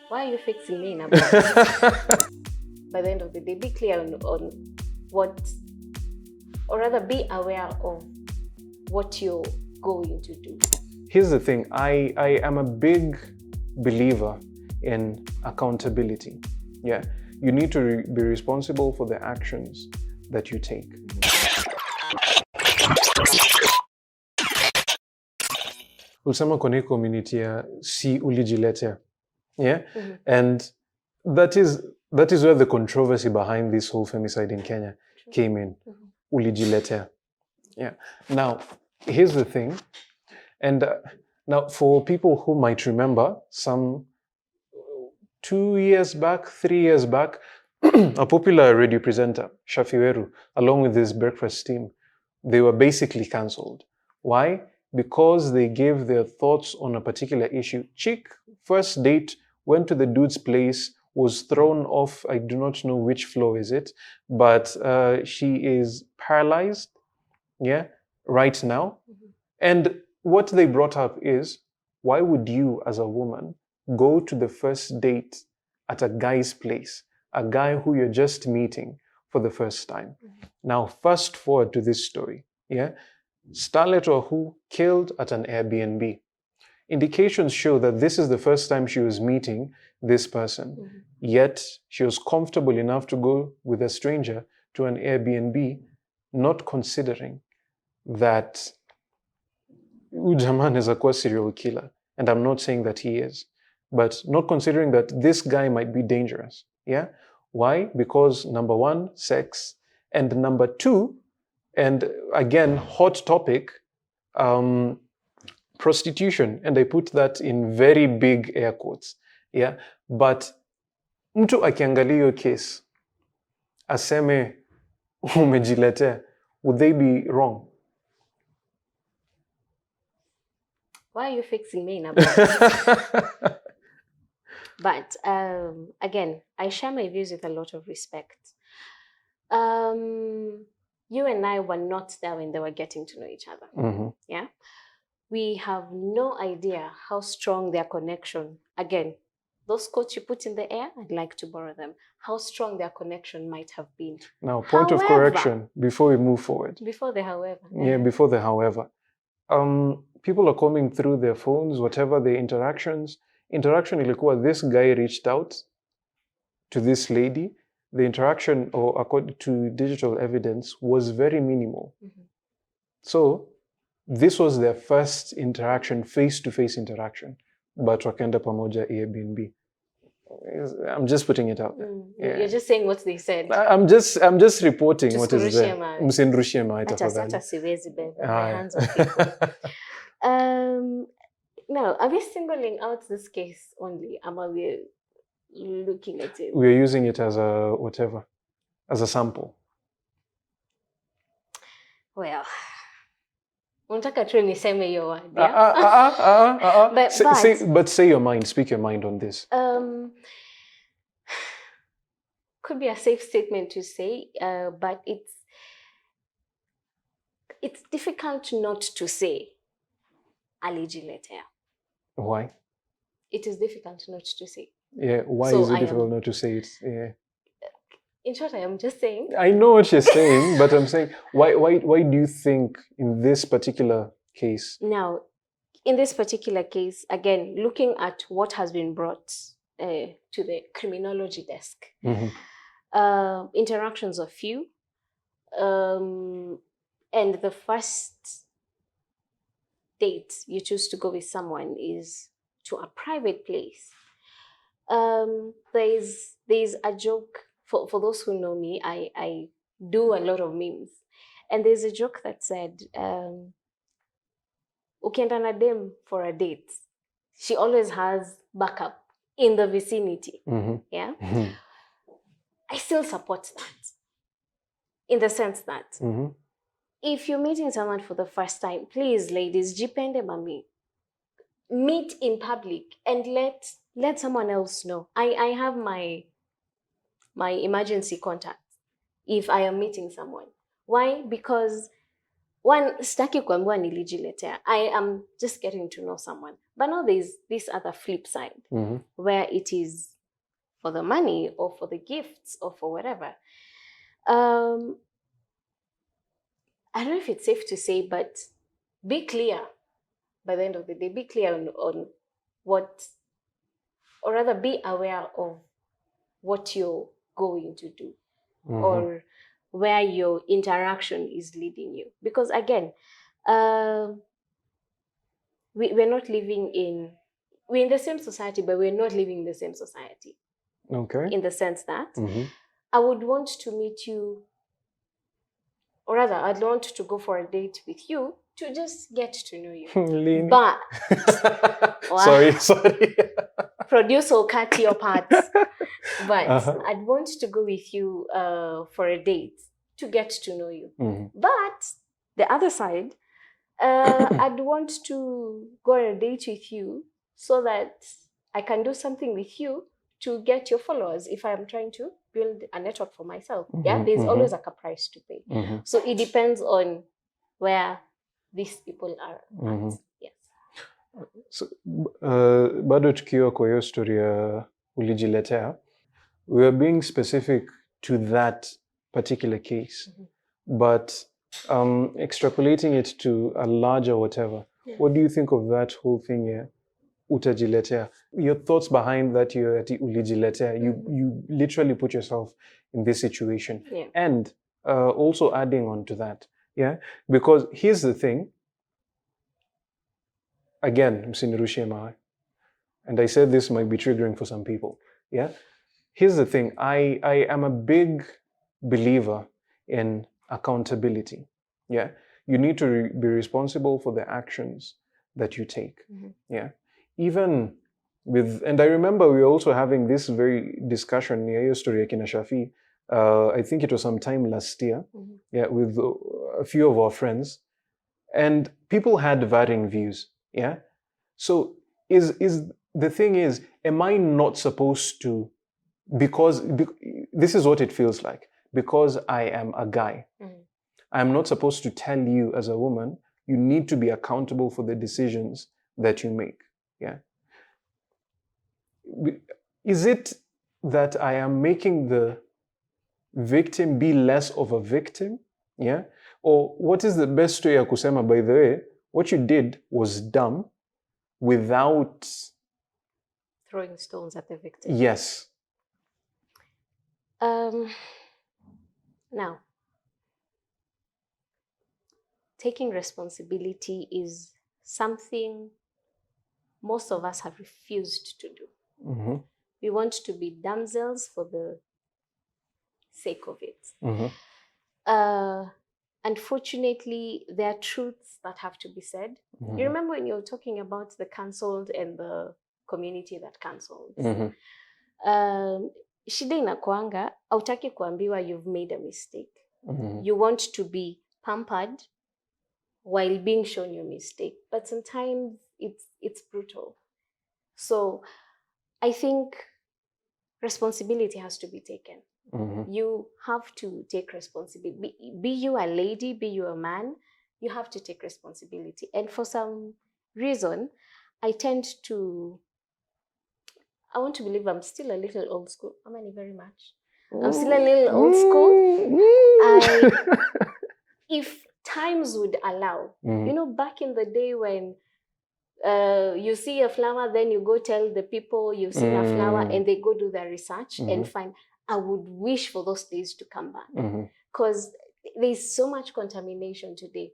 Why are you fixing me now? By the end of the day, be clear on what, or rather be aware of what you're going to do. Here's the thing, I am a big believer in accountability. Yeah, you need to be responsible for the actions that you take. Usema kwenye community ya si ulijiletea. Yeah? And that is where the controversy behind this whole femicide in Kenya came in. Ulijiletea. Yeah. Now, here's the thing. And now, for people who might remember, some 2 years back, 3 years back, a popular radio presenter, Shafiweru, along with his breakfast team, they were basically cancelled. Why? Because they gave their thoughts on a particular issue. Chick, first date, went to the dude's place, was thrown off, I do not know which floor is it, but she is paralyzed, yeah, right now. And what they brought up is, why would you as a woman go to the first date at a guy's place, a guy who you're just meeting for the first time? Now, fast forward to this story, yeah? Starlet or who killed at an Airbnb. Indications show that this is the first time she was meeting this person, yet she was comfortable enough to go with a stranger to an Airbnb, not considering that Ujaman is a serial killer. And I'm not saying that he is, but not considering that this guy might be dangerous. Yeah? Why? Because number one, sex, and number two, and again, hot topic, prostitution. And I put that in very big air quotes. Yeah. But mtu akiangalia hiyo case, aseme umejiletea, would they be wrong? Why are you fixing me now? But again, I share my views with a lot of respect. You and I were not there when they were getting to know each other. Yeah, we have no idea how strong their connection. Again, those quotes you put in the air, I'd like to borrow them. How strong their connection might have been. Now, point of correction before we move forward. Before the however. Yeah, before the however. People are coming through their phones, whatever their interactions. Interaction ilikuwa, this guy reached out to this lady. The interaction, or according to digital evidence, was very minimal. So this was their first interaction, face-to-face interaction. But wakaenda pamoja Airbnb. I'm just putting it out there. Yeah. You're just saying what they said. I'm just reporting what is there. Msinrushie ma tafadhali. Hata siwezi beba. My hands on people. Now, are we singling out this case only? Are we looking at it? We're using it as a whatever, as a sample. Well, unataka tu niseme hiyo word, yeah? But say your mind, speak your mind on this. Could be a safe statement to say, but it's difficult not to say alijiletea. Why? It is difficult not to say. Yeah, why is it difficult not to say it? Yeah. In short, I am just saying. I know what you're saying, but I'm saying, why do you think in this particular case? Now, in this particular case, again, looking at what has been brought to the criminology desk, interactions are few, and the first date you choose to go with someone is to a private place. There's a joke, for those who know me, I do a lot of memes. And there's a joke that said, ukienda na dem for a date, she always has backup in the vicinity. Yeah? I still support that. In the sense that, if you're meeting someone for the first time, please, ladies, jipende mami. Meet in public and let someone else know. I have my emergency contact if I am meeting someone. Why? Because one, sitaki kuambiwa nilijiletea. I am just getting to know someone. But now there's this other flip side where it is for the money or for the gifts or for whatever. I don't know if it's safe to say, but be clear by the end of the day. Be clear on what, or rather be aware of what you're going to do or where your interaction is leading you. Because again, we're not living in, we're in the same society, but we're not living in the same society. Okay. In the sense that I would want to meet you, or rather, I'd want to go for a date with you to just get to know you. Lean. But sorry. Produce or cut your parts. But I'd want to go with you for a date to get to know you. But the other side, I'd want to go on a date with you so that I can do something with you to get your followers if I'm trying to build a network for myself. Yeah, there's always like a price to pay. So it depends on where these people are at. Yes. So, bado tukiwa kwa hiyo story ya ulijiletea, we are being specific to that particular case, but extrapolating it to a larger whatever. What do you think of that whole thing here? Utajiletea. Your thoughts behind that, you're at ulijiletea. You literally put yourself in this situation. And also adding on to that, because here's the thing. Again, msinirushie mawe. And I said this might be triggering for some people. Here's the thing. I am a big believer in accountability. You need to be responsible for the actions that you take. Even with, and I remember we were also having this very discussion near your story, Akina Shafi. I think it was sometime last year, with a few of our friends, and people had varying views. So is the thing is, am I not supposed to, because this is what it feels like, because I am a guy, I'm not supposed to tell you as a woman, you need to be accountable for the decisions that you make. Is it that I am making the victim be less of a victim? Or what is the best way ya kusema, by the way, what you did was dumb without throwing stones at the victim? Yes. Now, taking responsibility is something most of us have refused to do. We want to be damsels for the sake of it. Unfortunately, there are truths that have to be said. You remember when you were talking about the cancelled and the community that cancelled? Shida inakuanga, hautaki kuambiwa you've made a mistake. You want to be pampered while being shown your mistake. But sometimes it's brutal. So I think responsibility has to be taken. You have to take responsibility. Be you a lady, be you a man, you have to take responsibility. And for some reason, I want to believe I'm still a little old school. Am I very much? I'm still a little old school. If times would allow, back in the day when you see a flower, then you go tell the people you've seen a flower, and they go do their research and find. I would wish for those days to come back, because there's so much contamination today.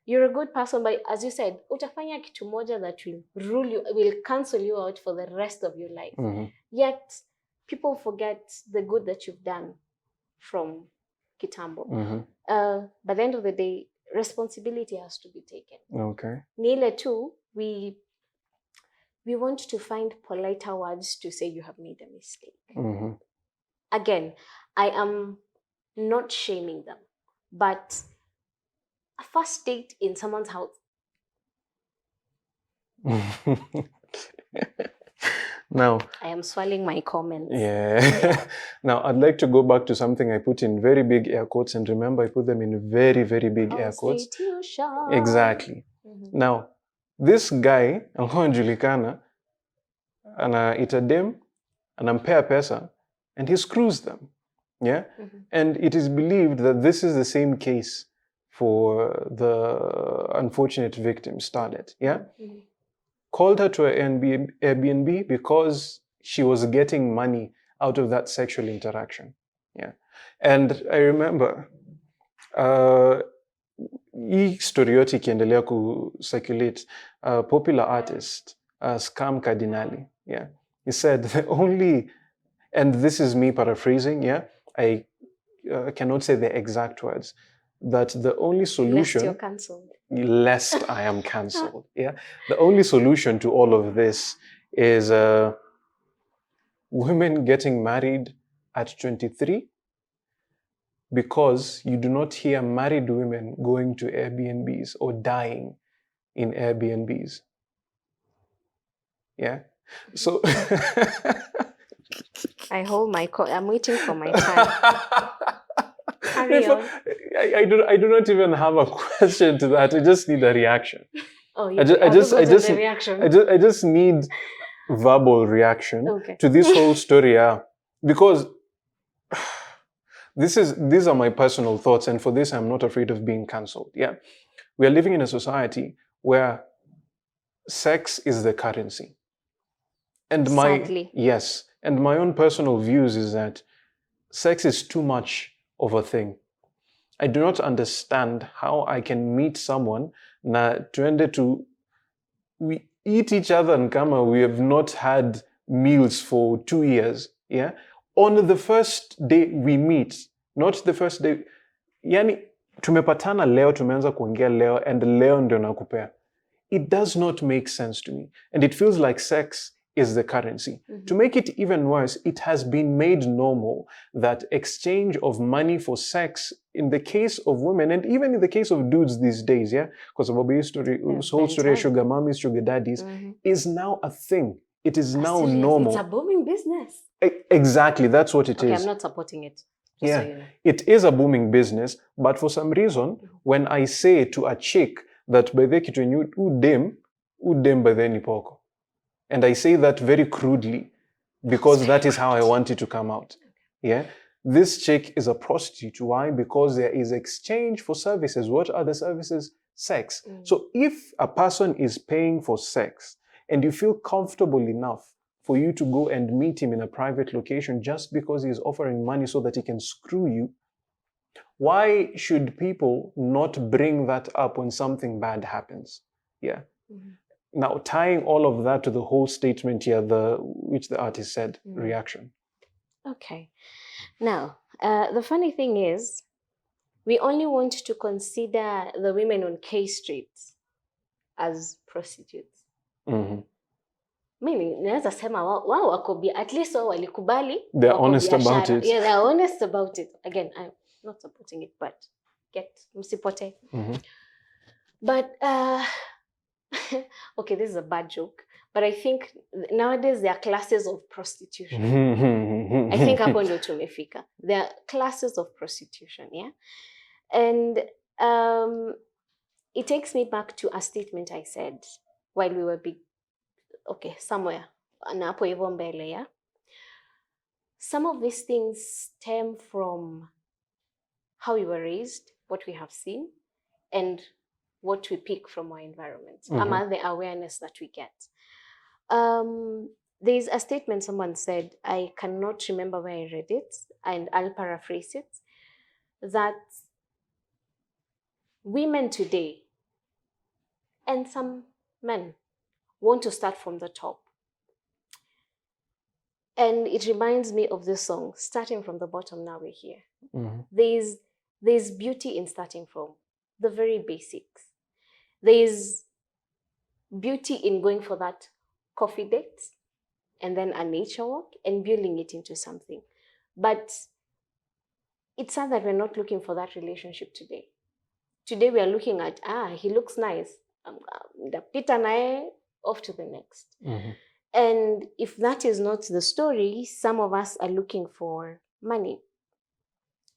You're a good person, but as you said, utafanya kitu moja that will rule you, will cancel you out for the rest of your life. Yet people forget the good that you've done from kitambo. By the end of the day, responsibility has to be taken. Okay. Nile too, we want to find politer words to say you have made a mistake. Again, I am not shaming them, but a first date in someone's house. Now, I am I'm swallowing my comments. Yeah. Now, I'd like to go back to something I put in very big air quotes, and remember, I put them in very, very big air quotes. Prostitution. Exactly. Now, this guy, anajulikana, anaita dem, anampea pesa, and he screws them. Yeah? And it is believed that this is the same case for the unfortunate victim, Starlet. Yeah? Called her to an Airbnb because she was getting money out of that sexual interaction. Yeah. And I remember hii story yote ikiendelea circulate, popular artist Scam Cardinali, yeah, he said the only, and this is me paraphrasing, yeah, I cannot say the exact words, that the only solution, Lest you're cancelled. Lest I am cancelled, yeah, the only solution to all of this is women getting married at 23, because you do not hear married women going to Airbnbs or dying in Airbnbs. Yeah. So I hold my I'm waiting for my time. Carry on. I do not even have a question to that. I just need a reaction. Oh, I just reaction. I just need verbal reaction to this whole story. Yeah. Because these are my personal thoughts, and for this I'm not afraid of being cancelled. Yeah. We are living in a society where sex is the currency. And Sadly. yes, and my own personal views is that sex is too much of a thing. I do not understand how I can meet someone na tuende to, we eat each other and kama we have not had meals for 2 years. Yeah. On the first day we meet, not the first day. Yani tumepatana leo, tumeanza kuongea leo, and leo ndio nakupea. It does not make sense to me. And it feels like sex is the currency. To make it even worse, it has been made normal that exchange of money for sex, in the case of women, and even in the case of dudes these days, yeah, because of our story, whole story of sugar mummies, sugar daddies, is now a thing. It is now normal. It's a booming business. Exactly, that's what it is. Okay, I'm not supporting it. Yeah, so you know. It is a booming business, but for some reason, when I say to a chick that by the kitchen udem by the nipoko, and I say that very crudely because that is how I want it to come out. Yeah, this chick is a prostitute. Why? Because there is exchange for services. What are the services? Sex. So if a person is paying for sex and you feel comfortable enough for you to go and meet him in a private location just because he's offering money so that he can screw you, why should people not bring that up when something bad happens? Yeah. Now, tying all of that to the whole statement here, which the artist said, reaction. Okay. Now, the funny thing is, we only want to consider the women on K Street as prostitutes. Mimi naweza sema wao wako at least wao walikubali. They're honest about it. Yeah, they're honest about it. Again, I'm not supporting it, but msipote. But okay, this is a bad joke, but I think nowadays there are classes of prostitution. I think hapo ndio tumefika. There are classes of prostitution, yeah? And it takes me back to a statement I said while we were somewhere na hapo hivyo mbele, yeah? Some of these things stem from how we were raised, what we have seen, and what we pick from our environment, the awareness that we get. There's a statement someone said, I cannot remember where I read it, and I'll paraphrase it, that women today, and some men, want to start from the top. And it reminds me of this song, starting from the bottom, now we're here. There's beauty in starting from the very basics. There's beauty in going for that coffee date and then a nature walk and building it into something. But it's sad that we're not looking for that relationship today. Today we are looking at, he looks nice. Pita nae, off to the next. And if that is not the story, some of us are looking for money.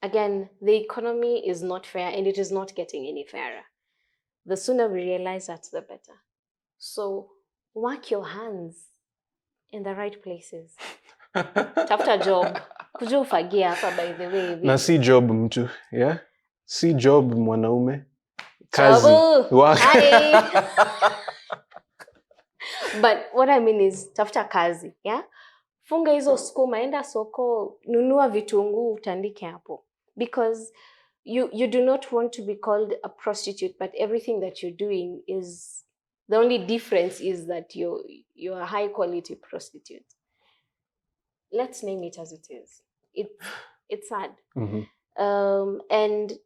Again, the economy is not fair and it is not getting any fairer. The sooner we realize that, the better. So work your hands in the right places. Tafuta job. Kuja ufagia hapa, by the way. Na si job mtu, yeah? Si job mwanaume. Kazi. Trouble. Work. Hi. But what I mean is tafuta kazi, yeah? Funga hizo sukuma, enda soko, nunua vitunguu, utandike hapo. Because you do not want to be called a prostitute, but everything that you're doing is, the only difference is that you're a high quality prostitute. Let's name it as it is. It's sad. And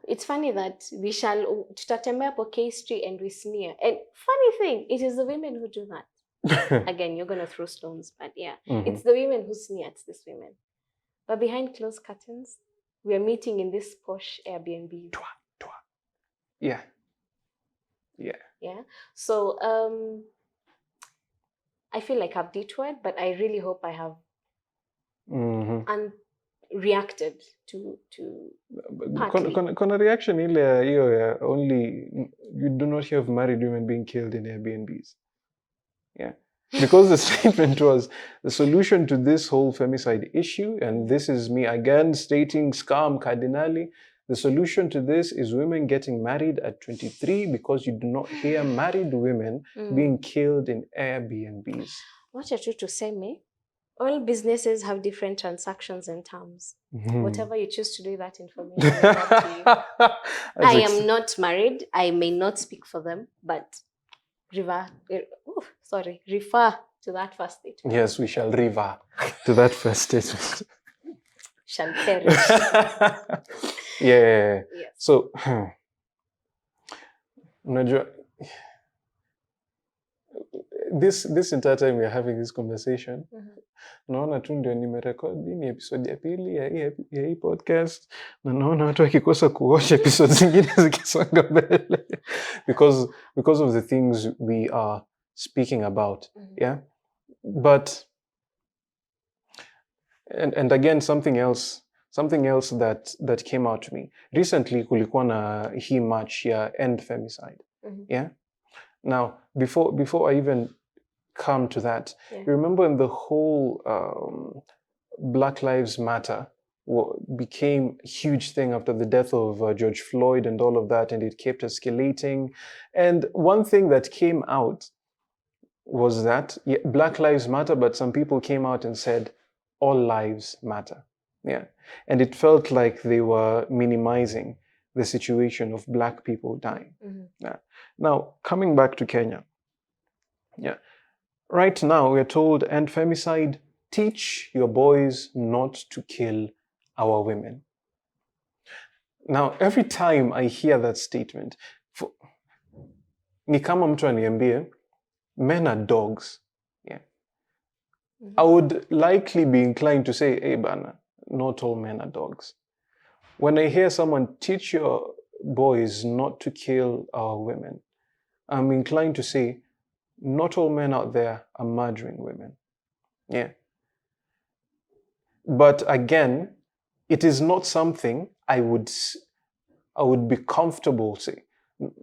it's funny that we shall tutatembea po K Street and we sneer. And funny thing, it is the women who do that. Again, you're gonna throw stones, but yeah, it's the women who sneer at these women. But behind closed curtains, we are meeting in this posh Airbnb. Yeah. Yeah. So I feel like I've detoured, but I really hope I have reacted to partly. Kuna reaction ile hiyo only you do not hear of married women being killed in Airbnbs. Yeah. Because the statement was the solution to this whole femicide issue, and this is me again stating scam cardinally, the solution to this is women getting married at 23 because you do not hear married women being killed in Airbnbs. What are you to say, me? All businesses have different transactions and terms. Whatever you choose to do with that information is up to you. I am not married. I may not speak for them, but refer to that first statement. Yes, we shall refer to that first statement. Shall perish. Yeah. Yes. So, unajua, this entire time we are having this conversation, naona tu ndio nimerekodi ni episode ya pili ya hii podcast, na naona watu wakikosa kuwatch episodes zingine zikisonga mbele because of the things we are speaking about. Yeah, but and again something else that came out to me recently, kulikuwa na hii march ya End Femicide. Yeah. Now before I even come to that, you remember in the whole Black Lives Matter became a huge thing after the death of George Floyd and all of that, and it kept escalating. And one thing that came out was that Black Lives Matter, but some people came out and said all lives matter. Yeah. And it felt like they were minimizing the situation of Black people dying. Yeah. Now, coming back to Kenya. Yeah. Right now, we're told, End Femicide, teach your boys not to kill our women. Now, every time I hear that statement, ni kama mtu aniambie, men are dogs. Yeah. I would likely be inclined to say, hey, bana, not all men are dogs. When I hear someone teach your boys not to kill our women, I'm inclined to say, not all men out there are murdering women. Yeah. But again, it is not something I would be comfortable saying.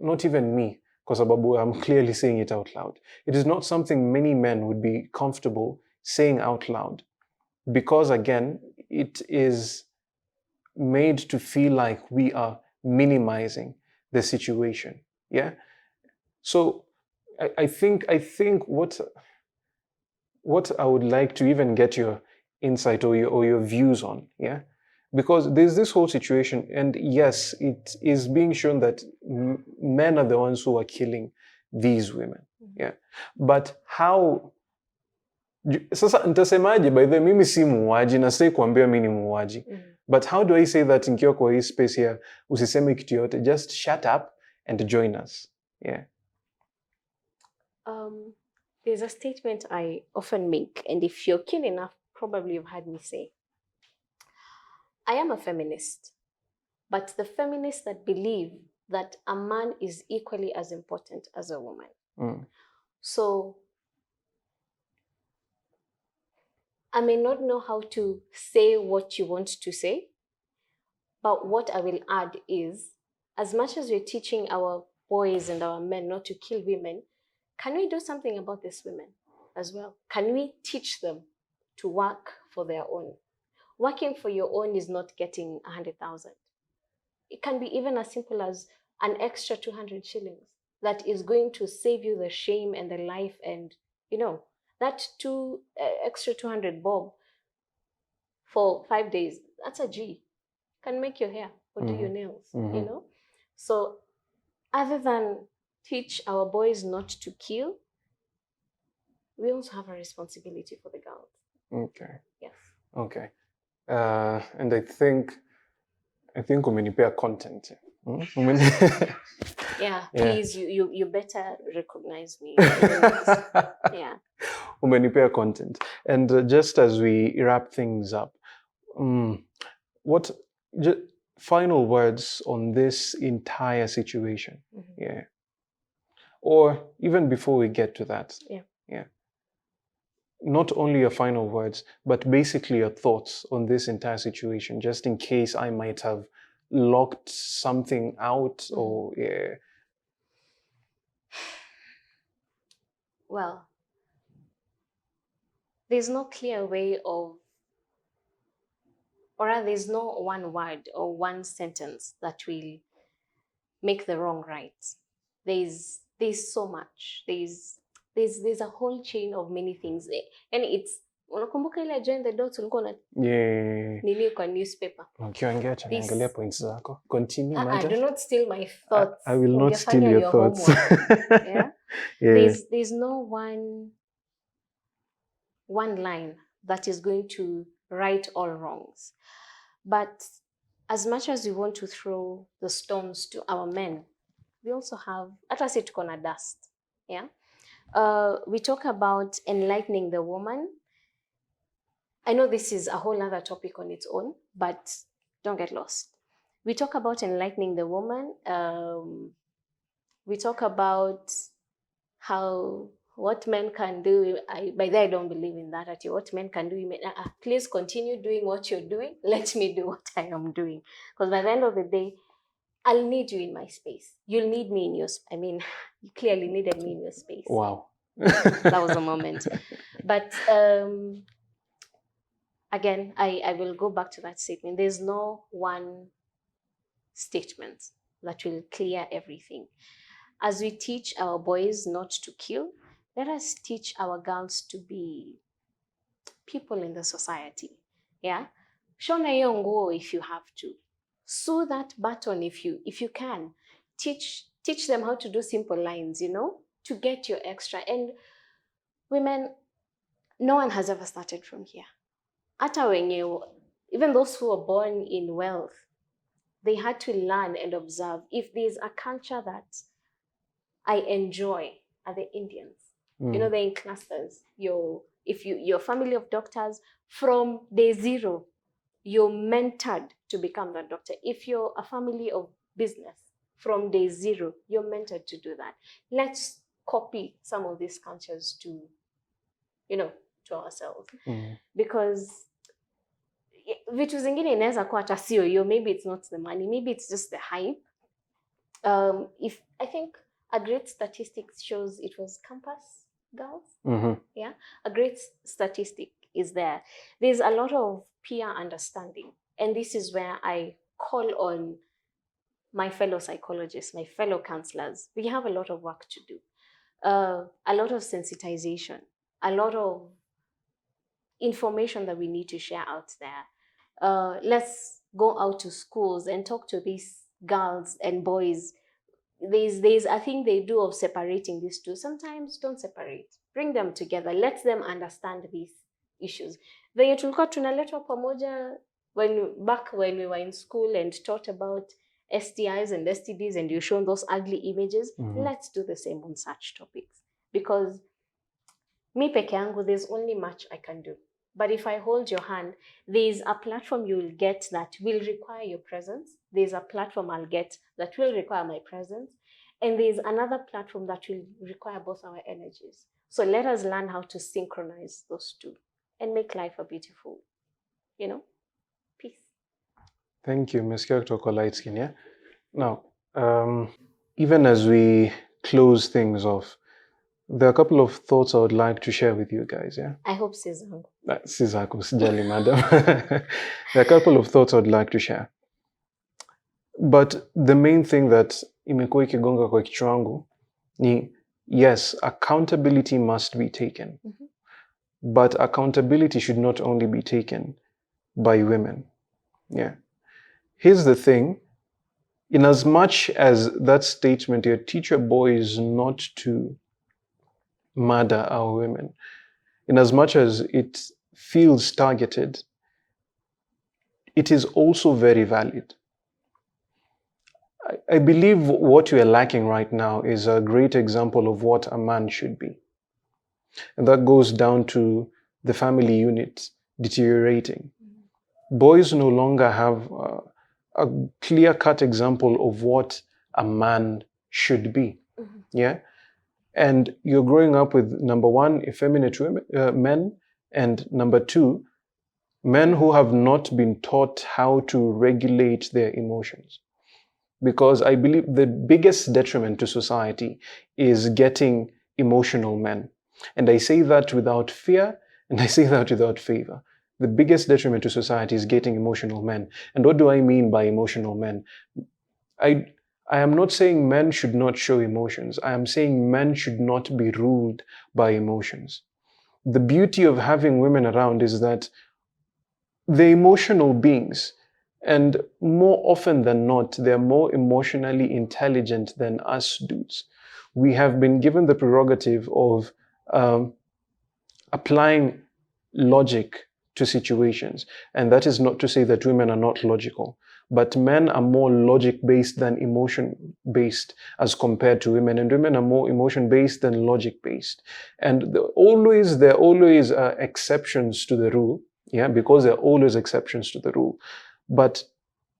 Not even me, because I'm clearly saying it out loud. It is not something many men would be comfortable saying out loud. Because again, it is made to feel like we are minimizing the situation. Yeah. So I think what I would like to even get your insight or your views on, yeah, because there's this whole situation, and yes, it is being shown that men are the ones who are killing these women, yeah, but how? Sasa nitasemaje? By the way, mimi si muuaji na sitaki kuambia mimi ni muuaji, but how do I say that nikiwa kwa hii space here, usiseme kitu yote, just shut up and join us, yeah. There's a statement I often make, and if you're keen enough, probably you've heard me say, I am a feminist, but the feminists that believe that a man is equally as important as a woman. So I may not know how to say what you want to say, but what I will add is, as much as we're teaching our boys and our men not to kill women, can we do something about these women as well? Can we teach them to work for their own? Working for your own is not getting 100,000. It can be even as simple as an extra 200 shillings that is going to save you the shame and the life, and that extra 200 bob for 5 days, that's a G. Can make your hair or do your nails, So other than teach our boys not to kill, we also have a responsibility for the girls. Okay. Yes. Okay. And I think umenipea content. Yeah, please, you better recognize me. Yeah. Umenipea content. And just as we wrap things up, what final words on this entire situation? Yeah. Or even before we get to that. Yeah. Not only your final words, but basically your thoughts on this entire situation, just in case I might have locked something out or Well, there's no clear way of, or rather, there's no one word or one sentence that will make the wrong right. There's so much. There's a whole chain of many things, and it's unakumbuka ile join the dots ulikuwa na nini kwa newspaper. Ukiongea niangalia points zako. Continue, madam. Do not steal my thoughts. I will not steal your thoughts. Yeah? There's no one line that is going to right all wrongs. But as much as we want to throw the stones to our men, we also have, hata si tuko na dust. Yeah? We talk about enlightening the woman. I know this is a whole other topic on its own, but don't get lost. We talk about enlightening the woman. We talk about what men can do. By that, I don't believe in that. What men can do, please continue doing what you're doing. Let me do what I am doing. Because by the end of the day, I'll need you in my space. You'll need me in your space. I mean, you clearly needed me in your space. Wow. That was a moment. But again, I will go back to that statement. There's no one statement that will clear everything. As we teach our boys not to kill, let us teach our girls to be people in the society. Yeah? Shona hiyo nguo if you have to. Sew that button if you can. Teach them how to do simple lines, to get your extra. And women, no one has ever started from here. Even those who were born in wealth, they had to learn and observe. If there's a culture that I enjoy are the Indians. They're in clusters. If you're a family of doctors, from day zero, you're mentored to become that doctor. If you're a family of business, from day zero, you're mentored to do that. Let's copy some of these cultures to ourselves. Because vitu zingine inaweza kuwa hata sio hiyo, maybe it's not the money, maybe it's just the hype. If I think a great statistic shows it was campus girls. Yeah, a great statistic is there. There's a lot of peer understanding, and this is where I call on my fellow psychologists, my fellow counselors. We have a lot of work to do, a lot of sensitization, a lot of information that we need to share out there. Let's go out to schools and talk to these girls and boys. There's a thing they do of separating these two. Sometimes don't separate. Bring them together. Let them understand these issues. Venye tulikuwa tunaletwa pamoja back when we were in school and taught about STIs and STDs and you shown those ugly images, let's do the same on such topics. Because me peke yangu, there's only much I can do. But if I hold your hand, there's a platform you'll get that will require your presence. There's a platform I'll get that will require my presence. And there's another platform that will require both our energies. So let us learn how to synchronize those two. and make life a beautiful, peace. Thank you, Ms. Kolaitskin. Yeah. Now, even as we close things off, there are a couple of thoughts I would like to share with you guys. Yeah. I hope Sizangu. Sizako, sijali, madam. There are a couple of thoughts I would like to share. But the main thing that imekuwa ikigonga kwa kichwa changu ni, yes, accountability must be taken. But accountability should not only be taken by women. Yeah. Here's the thing. In as much as that statement, your teacher boys not to murder our women, in as much as it feels targeted, it is also very valid. I believe what we are lacking right now is a great example of what a man should be. And that goes down to the family unit deteriorating. Boys no longer have a clear-cut example of what a man should be. Yeah? And you're growing up with, number one, effeminate men, and number two, men who have not been taught how to regulate their emotions. Because I believe the biggest detriment to society is getting emotional men. And I say that without fear, and I say that without favor. The biggest detriment to society is getting emotional men. And what do I mean by emotional men? I am not saying men should not show emotions. I am saying men should not be ruled by emotions. The beauty of having women around is that they're emotional beings. And more often than not, they're more emotionally intelligent than us dudes. We have been given the prerogative of applying logic to situations. And that is not to say that women are not logical. But men are more logic-based than emotion-based as compared to women. And women are more emotion-based than logic-based. And there are always exceptions to the rule. Yeah, because there are always exceptions to the rule. But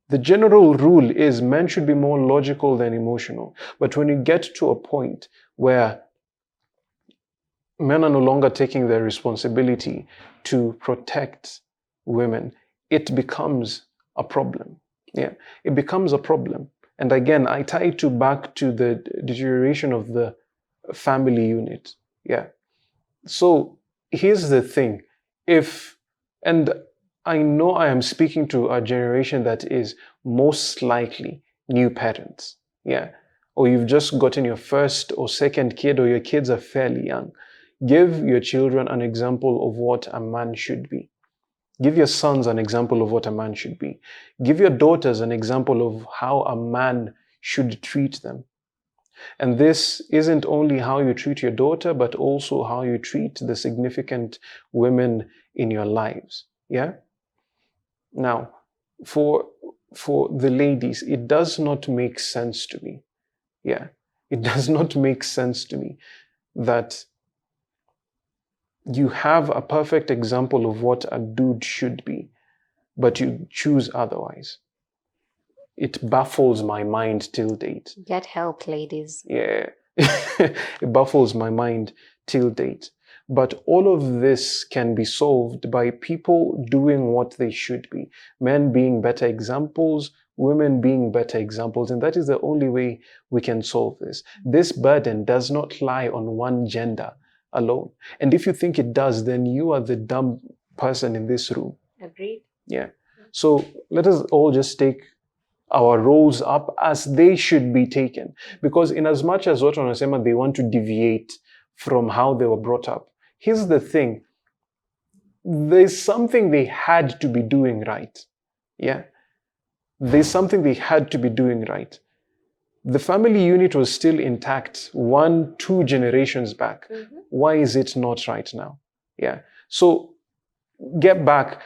the general rule is men should be more logical than emotional. But when you get to a point where men are no longer taking their responsibility to protect women, it becomes a problem. Yeah, it becomes a problem. And again, I tie it back to the deterioration of the family unit. Yeah. So here's the thing. And I know I am speaking to a generation that is most likely new parents. Yeah. Or you've just gotten your first or second kid, or your kids are fairly young. Give your children an example of what a man should be. Give your sons an example of what a man should be. Give your daughters an example of how a man should treat them. And this isn't only how you treat your daughter, but also how you treat the significant women in your lives. Yeah? Now, for the ladies, it does not make sense to me. Yeah. It does not make sense to me that you have a perfect example of what a dude should be, but you choose otherwise. It baffles my mind till date. Get help, ladies. Yeah. It baffles my mind till date. But all of this can be solved by people doing what they should be. Men being better examples, women being better examples. And that is the only way we can solve this. This burden does not lie on one gender alone. And if you think it does, then you are the dumb person in this room. Agreed. Yeah. So let us all just take our roles up as they should be taken. Because in as much as watu wanasema they want to deviate from how they were brought up, here's the thing. There's something they had to be doing right. Yeah. There's something they had to be doing right. The family unit was still intact 1-2 generations back. Mm-hmm. Why is it not right now? Yeah. So get back.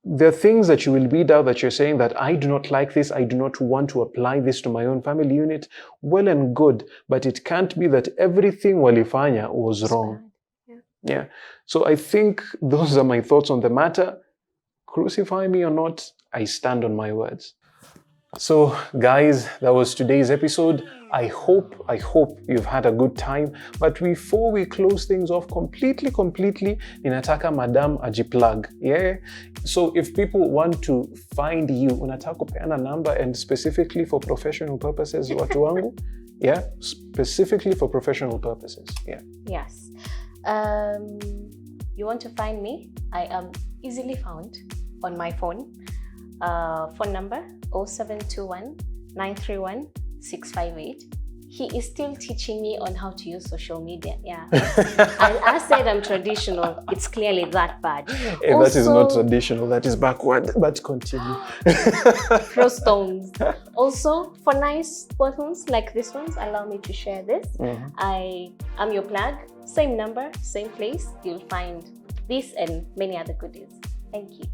There are things that you will read out that you're saying that I do not like this, I do not want to apply this to my own family unit. Well and good, but it can't be that everything walifanya was wrong. Yeah. So I think those are my thoughts on the matter. Crucify me or not, I stand on my words. So guys, that was today's episode. I hope you've had a good time. But before we close things off completely, ninataka Madam ajiplug. Yeah. So if people want to find you, unataka kupeana number and specifically for professional purposes, watu wangu? Yeah, specifically for professional purposes. Yeah. Yes. You want to find me? I am easily found on my phone. Phone number 0721 931 658. He is still teaching me on how to use social media. Yeah. I said I'm traditional. It's clearly that bad. Hey, also, that is not traditional. That is backward. But continue. Throw stones. Also, for nice buttons like this ones, allow me to share this. I am your plug. Same number, same place. You'll find this and many other goodies. Thank you.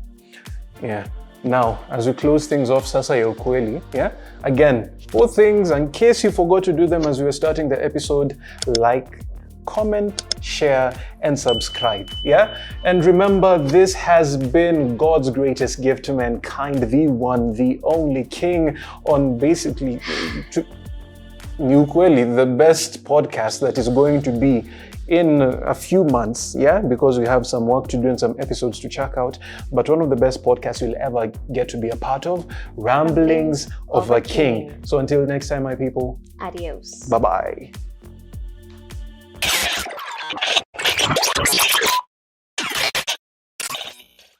Yeah. Now, as we close things off, sasa ya ukweli, yeah? Again, 4 things, in case you forgot to do them as we were starting the episode: like, comment, share, and subscribe, yeah? And remember, this has been God's greatest gift to mankind, the one, the only king on basically, Ukweli, the best podcast that is going to be in a few months, yeah, because we have some work to do and some episodes to check out, but one of the best podcasts you'll ever get to be a part of, Ramblings of a King. So until next time, my people, adios. Bye-bye.